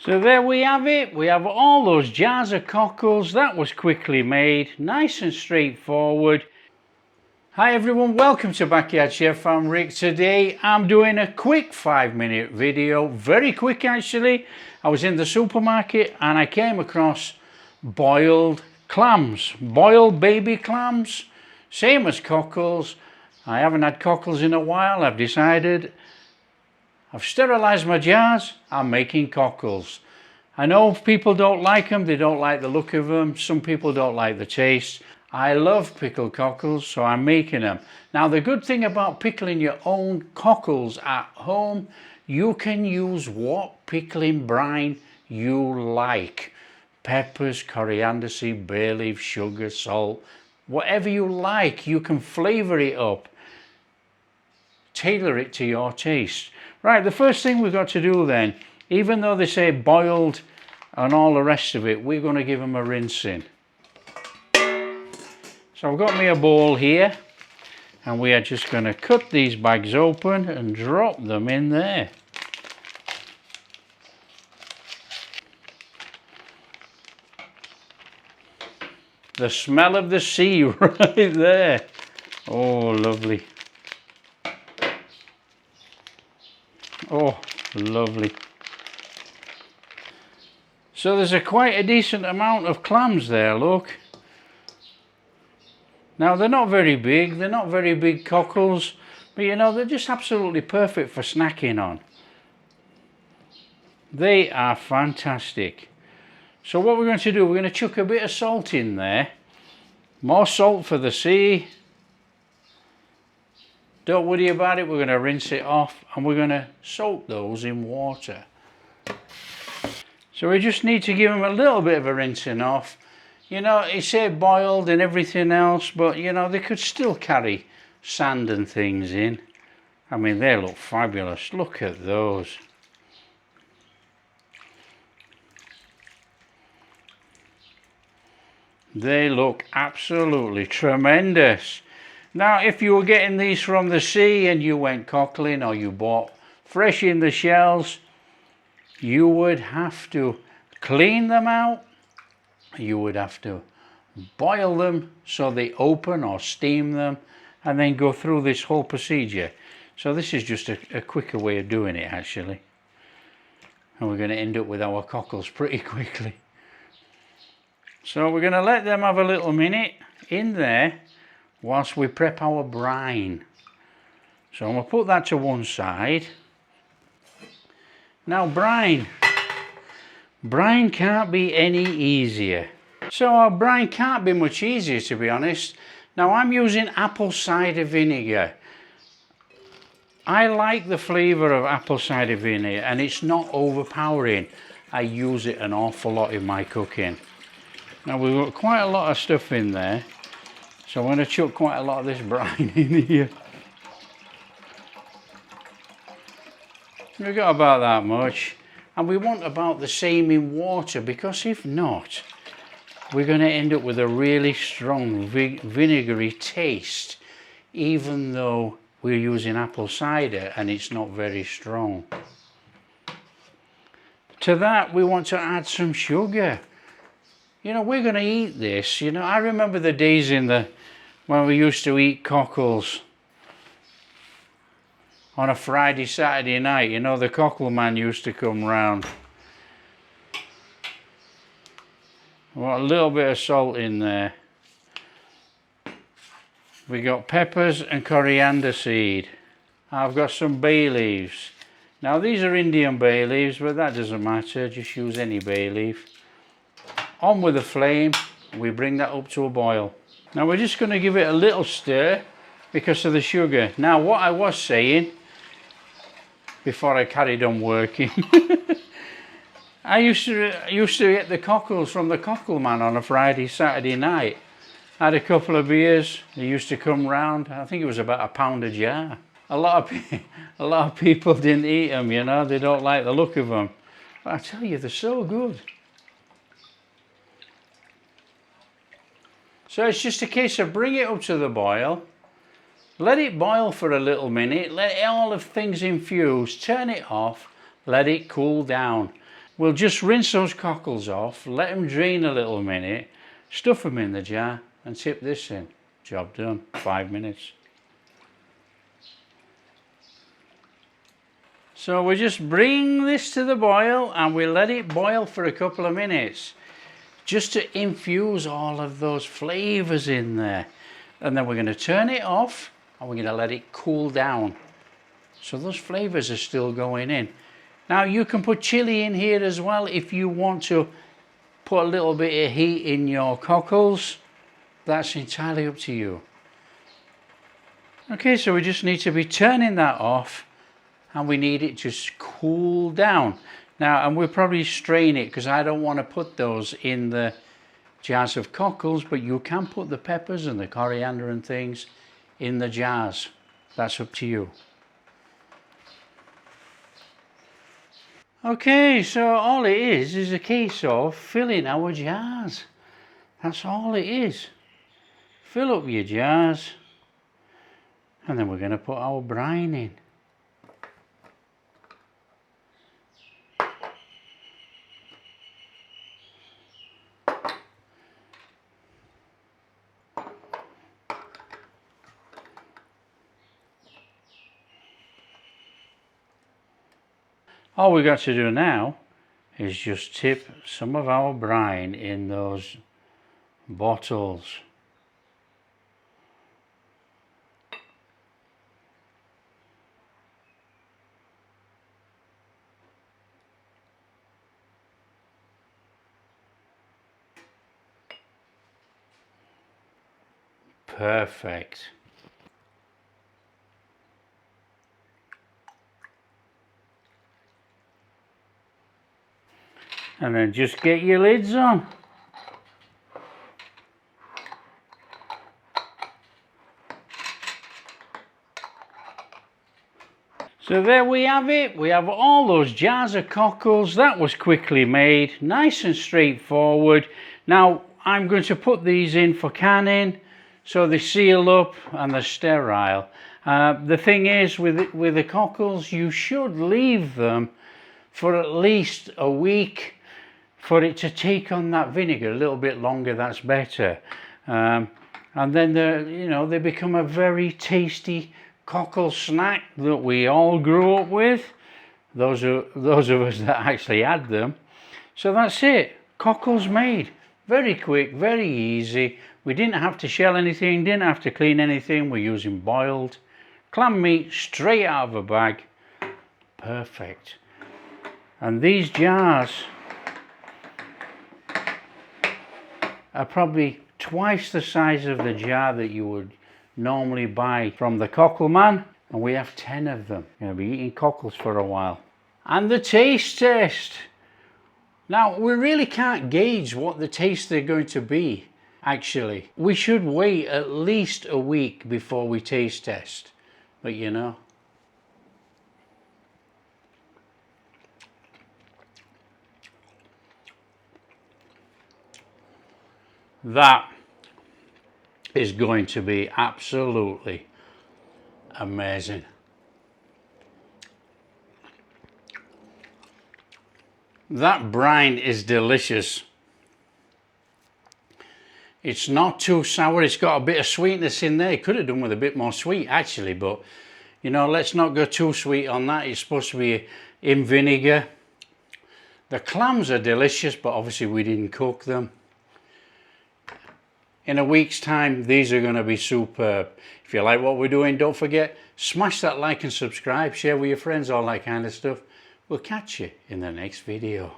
So there we have it. We have all those jars of cockles. That was quickly made, nice and straightforward. Hi everyone, welcome to Backyard Chef. I'm Rick. Today I'm doing a quick 5-minute video, very quick actually. I was in the supermarket and I came across boiled clams, boiled baby clams, same as cockles. I haven't had cockles in a while. I've decided I've sterilised my jars, I'm making cockles. I know people don't like them, they don't like the look of them, some people don't like the taste. I love pickled cockles, so I'm making them. Now the good thing about pickling your own cockles at home, you can use what pickling brine you like. Peppers, coriander seed, bay leaf, sugar, salt, whatever you like, you can flavour it up. Tailor it to your taste. Right, the first thing we've got to do then, even though they say boiled and all the rest of it, we're going to give them a rinsing. So I've got me a bowl here and we are just going to cut these bags open and drop them in there. The smell of the sea right there. Oh, lovely. Oh, lovely. So there's quite a decent amount of clams there, look. Now they're not very big, they're not very big cockles, but you know, they're just absolutely perfect for snacking on. They are fantastic. So what we're going to do, we're going to chuck a bit of salt in there. More salt for the sea. Don't worry about it, we're going to rinse it off and we're going to soak those in water. So we just need to give them a little bit of a rinsing off. You know, it said boiled and everything else, but you know, they could still carry sand and things in. I mean, they look fabulous. Look at those. They look absolutely tremendous. Now, if you were getting these from the sea and you went cockling or you bought fresh in the shells, you would have to clean them out. You would have to boil them so they open or steam them and then go through this whole procedure. So this is just a quicker way of doing it actually. And we're going to end up with our cockles pretty quickly. So we're going to let them have a little minute in there whilst we prep our brine. So I'm going to put that to one side. Now brine can't be any easier. So our brine can't be much easier, to be honest. Now I'm using apple cider vinegar. I like the flavour of apple cider vinegar and it's not overpowering. I use it an awful lot in my cooking. Now we've got quite a lot of stuff in there, so I'm going to chuck quite a lot of this brine in here. We've got about that much, and we want about the same in water, because if not, we're going to end up with a really strong vinegary taste, even though we're using apple cider and it's not very strong. To that we want to add some sugar. You know, we're going to eat this. You know, I remember the days when we used to eat cockles on a Friday, Saturday night. You know, the cockle man used to come round. Want a little bit of salt in there. We got peppers and coriander seed. I've got some bay leaves. Now these are Indian bay leaves, but that doesn't matter. Just use any bay leaf. On with the flame, we bring that up to a boil. Now we're just going to give it a little stir because of the sugar. Now what I was saying before I carried on working, I used to get the cockles from the cockle man on a Friday, Saturday night. I had a couple of beers, they used to come round. I think it was about £1 a jar. A lot of people didn't eat them, you know, they don't like the look of them. But I tell you, they're so good. So it's just a case of bring it up to the boil, let it boil for a little minute, let all of things infuse, turn it off, let it cool down. We'll just rinse those cockles off, let them drain a little minute, stuff them in the jar and tip this in. Job done, 5 minutes. So we just bring this to the boil and we let it boil for a couple of minutes just to infuse all of those flavours in there. And then we're going to turn it off and we're going to let it cool down. So those flavours are still going in. Now you can put chilli in here as well if you want to put a little bit of heat in your cockles. That's entirely up to you. Okay, so we just need to be turning that off and we need it to cool down. Now, and we'll probably strain it because I don't want to put those in the jars of cockles, but you can put the peppers and the coriander and things in the jars. That's up to you. Okay, so all it is a case of filling our jars. That's all it is. Fill up your jars and then we're going to put our brine in. All we got to do now is just tip some of our brine in those bottles. Perfect. And then just get your lids on. So there we have it. We have all those jars of cockles. That was quickly made, nice and straightforward. Now I'm going to put these in for canning so they seal up and they're sterile. The thing is with the cockles, you should leave them for at least a week for it to take on that vinegar. A little bit longer, that's better. And then they become a very tasty cockle snack that we all grew up with. Those of us that actually had them. So that's it. Cockles made. Very quick, very easy. We didn't have to shell anything, didn't have to clean anything. We're using boiled clam meat straight out of a bag. Perfect. And these jars are probably twice the size of the jar that you would normally buy from the cockle man, and we have 10 of them. We're going to be eating cockles for a while. And the taste test. Now we really can't gauge what the taste they're going to be. Actually, we should wait at least a week before we taste test, but you know. That is going to be absolutely amazing. That brine is delicious. It's not too sour. It's got a bit of sweetness in there. It could have done with a bit more sweet actually, but you know, let's not go too sweet on that. It's supposed to be in vinegar. The clams are delicious, but obviously we didn't cook them. In a week's time, these are going to be superb. If you like what we're doing, don't forget, smash that like and subscribe, share with your friends, all that kind of stuff. We'll catch you in the next video.